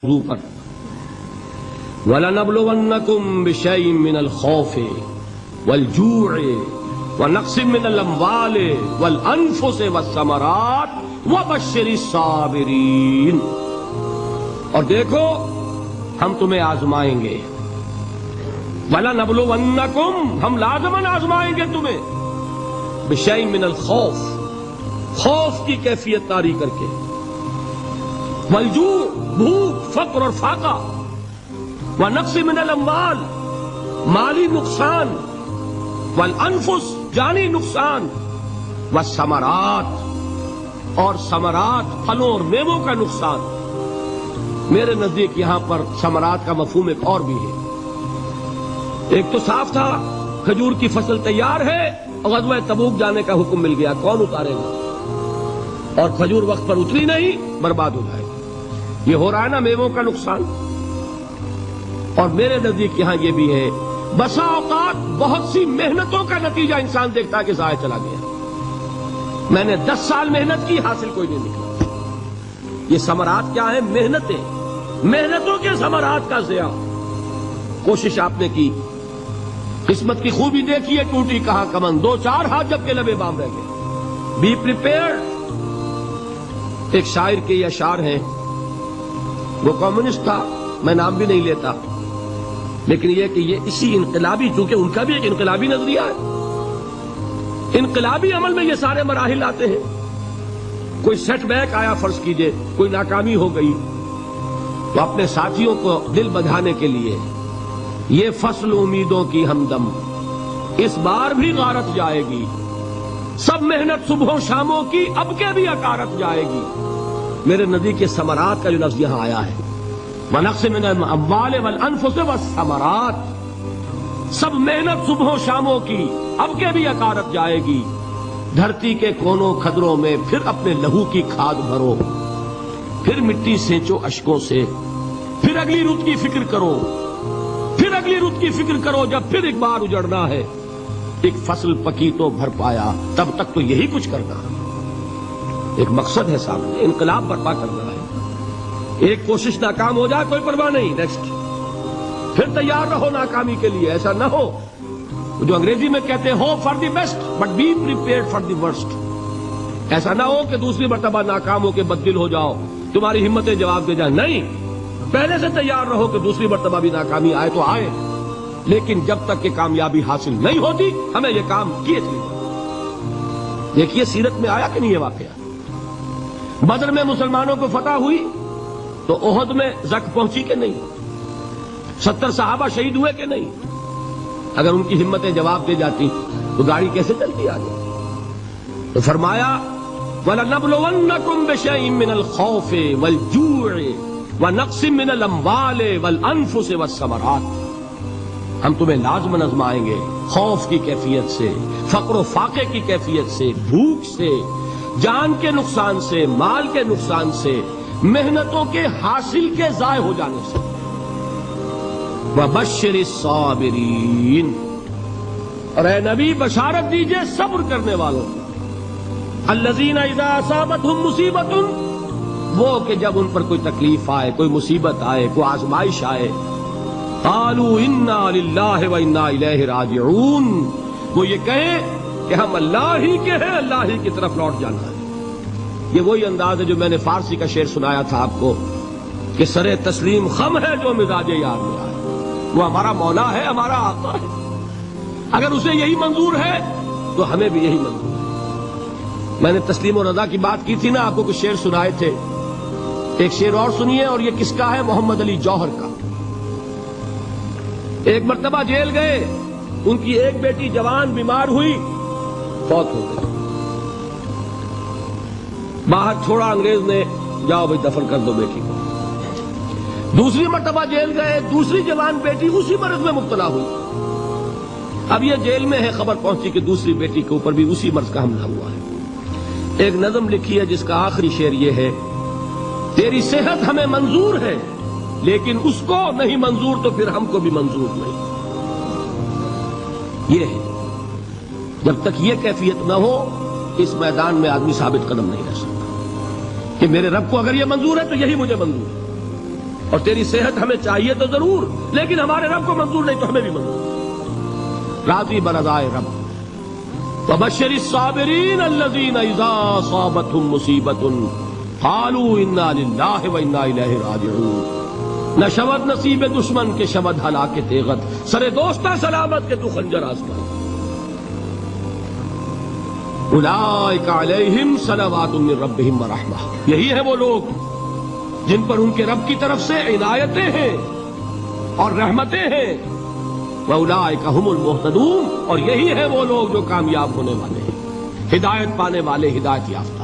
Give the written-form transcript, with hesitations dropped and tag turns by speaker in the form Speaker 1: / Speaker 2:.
Speaker 1: پر وَلَنَبْلُوَنَّكُمْ بِشَيْءٍ مِّنَ الْخَوْفِ وَالْجُوعِ وَنَقْصٍ مِّنَ الْأَمْوَالِ وَالْأَنفُسِ وَالثَّمَرَاتِ وَبَشِّرِ الصَّابِرِينَ۔ اور دیکھو ہم تمہیں آزمائیں گے، وَلَنَبْلُوَنَّكُمْ ہم لازماً آزمائیں گے تمہیں، بِشَيْءٍ مِّنَ الْخَوْفِ خوف کی کیفیت طاری کر کے، والجوع بھوک فقر اور فاقہ، ونقص من الاموال مالی نقصان، والانفس جانی نقصان، والثمرات اور ثمرات پھلوں اور میووں کا نقصان۔ میرے نزدیک یہاں پر ثمرات کا مفہوم ایک اور بھی ہے۔ ایک تو صاف تھا کھجور کی فصل تیار ہے اور غزوہ تبوک جانے کا حکم مل گیا، کون اتارے گا؟ اور کھجور وقت پر اتری نہیں، برباد ہو جائے گا۔ یہ ہو رہا ہے نا میووں کا نقصان۔ اور میرے نزدیک یہاں یہ بھی ہے، بسا اوقات بہت سی محنتوں کا نتیجہ انسان دیکھتا ہے کہ ضائع چلا گیا، میں نے 10 سال محنت کی، حاصل کوئی نہیں نکلا۔ یہ ثمرات کیا ہے؟ محنتوں کے ثمرات کا ضیاع۔ کوشش آپ نے کی، قسمت کی خوبی دیکھی ہے، ٹوٹی کہاں کمن، 2-4 ہاتھ جب کے لبے بام رہ گئے۔ Be prepared. ایک شاعر کے یہ اشعار ہیں، وہ کمیونسٹ تھا، میں نام بھی نہیں لیتا، لیکن یہ کہ یہ اسی انقلابی، چونکہ ان کا بھی ایک انقلابی نظریہ ہے، انقلابی عمل میں یہ سارے مراحل آتے ہیں۔ کوئی سیٹ بیک آیا، فرض کیجئے کوئی ناکامی ہو گئی، تو اپنے ساتھیوں کو دل بڑھانے کے لیے یہ فصل امیدوں کی ہمدم اس بار بھی غارت جائے گی، سب محنت صبحوں شاموں کی اب کے بھی اکارت جائے گی۔ میرے نزدیک کے ثمرات کا جو لفظ یہاں آیا ہے، وَنَقْصٍ مِّنَ الْأَمْوَالِ وَالْأَنفُسِ وَالثَّمَرَاتِ، سب محنت صبحوں شاموں کی اب کے بھی اکارت جائے گی۔ دھرتی کے کونوں کھدروں میں پھر اپنے لہو کی کھاد بھرو، پھر مٹی سینچو اشکوں سے، پھر اگلی رت کی فکر کرو، پھر اگلی رت کی فکر کرو، جب پھر ایک بار اجڑنا ہے۔ ایک فصل پکی تو بھر پایا، تب تک تو یہی کچھ کرنا ہے۔ ایک مقصد ہے سامنے، انقلاب برپا کرنا ہے۔ ایک کوشش ناکام ہو جائے کوئی پرواہ نہیں، نیکسٹ، پھر تیار رہو ناکامی کے لیے۔ ایسا نہ ہو جو انگریزی میں کہتے ہیں hope for the best but be prepared for the worst. ایسا نہ ہو کہ دوسری مرتبہ ناکام ہو کے بددل ہو جاؤ، تمہاری ہمتیں جواب دے جائیں۔ نہیں، پہلے سے تیار رہو کہ دوسری مرتبہ بھی ناکامی آئے تو آئے، لیکن جب تک کہ کامیابی حاصل نہیں ہوتی ہمیں یہ کام کیے چلے۔ دیکھیے سیرت میں آیا کہ نہیں یہ واقعہ؟ بدر میں مسلمانوں کو فتح ہوئی تو احد میں زک پہنچی کہ نہیں؟ 70 صحابہ شہید ہوئے کہ نہیں؟ اگر ان کی ہمتیں جواب دے جاتی تو گاڑی کیسے چلتی آگے؟ تو فرمایا وَلَنَبْلُوَنَّكُمْ بِشَيْءٍ مِّنَ الْخَوْفِ وَالْجُوعِ وَنَقْصٍ مِّنَ الْأَمْوَالِ وَالْأَنفُسِ وَالثَّمَرَاتِ۔ ہم تمہیں لازماً آزمائیں گے، خوف کی کیفیت سے، فقر و فاقے کی کیفیت سے، بھوک سے، جان کے نقصان سے، مال کے نقصان سے، محنتوں کے حاصل کے ضائع ہو جانے سے۔ وَبَشِّرِ الصَّابِرِينَ، اور اے نبی بشارت دیجئے صبر کرنے والوں، الَّذِينَ إِذَا أَصَابَتْهُمْ مُصِيبَةٌ، وہ کہ جب ان پر کوئی تکلیف آئے، کوئی مصیبت آئے، کوئی آزمائش آئے، قالوا انا للہ وانا الیہ راجعون، وہ یہ کہیں کہ ہم اللہ ہی کے ہیں، اللہ ہی کی طرف لوٹ جانا ہے۔ یہ وہی انداز ہے جو میں نے فارسی کا شعر سنایا تھا آپ کو کہ سرے تسلیم خم ہے جو مزاج یار میں آئے۔ وہ ہمارا مولا ہے، ہمارا آقا ہے، اگر اسے یہی منظور ہے تو ہمیں بھی یہی منظور ہے۔ میں نے تسلیم و رضا کی بات کی تھی نا، آپ کو کچھ شعر سنائے تھے، ایک شعر اور سنیے، اور یہ کس کا ہے؟ محمد علی جوہر کا۔ ایک مرتبہ جیل گئے، ان کی ایک بیٹی جوان بیمار ہوئی، فوت ہو گئی، باہر چھوڑا انگریز نے، جاؤ بھائی دفن کر دو بیٹی کو۔ دوسری مرتبہ جیل گئے، دوسری جوان بیٹی اسی مرض میں مبتلا ہوئی۔ اب یہ جیل میں ہے، خبر پہنچی کہ دوسری بیٹی کے اوپر بھی اسی مرض کا حملہ ہوا ہے۔ ایک نظم لکھی ہے جس کا آخری شعر یہ ہے، تیری صحت ہمیں منظور ہے لیکن اس کو نہیں منظور تو پھر ہم کو بھی منظور نہیں۔ یہ ہے، جب تک یہ کیفیت نہ ہو اس میدان میں آدمی ثابت قدم نہیں رہ سکتا کہ میرے رب کو اگر یہ منظور ہے تو یہی مجھے منظور ہے۔ اور تیری صحت ہمیں چاہیے تو ضرور، لیکن ہمارے رب کو منظور نہیں تو ہمیں بھی منظور۔ راضی برضائے رب۔ وبشر الصابرین الذین اذا اصابتهم مصیبۃ قالوا انا للہ وانا الیہ راجعون۔ نہ شود نصیب دشمن کے شود ہلاک تیغت، سر دوستہ سلامت کے تو خنجر آسمان۔ اولئک علیہم صلوات من ربہم ورحمہ، یہی ہے وہ لوگ جن پر ان کے رب کی طرف سے عنایتیں ہیں اور رحمتیں ہیں۔ وَأُولَٰئِكَ هُمُ الْمُهْتَدُونَ، اور یہی ہے وہ لوگ جو کامیاب ہونے والے ہیں، ہدایت پانے والے، ہدایت یافتہ۔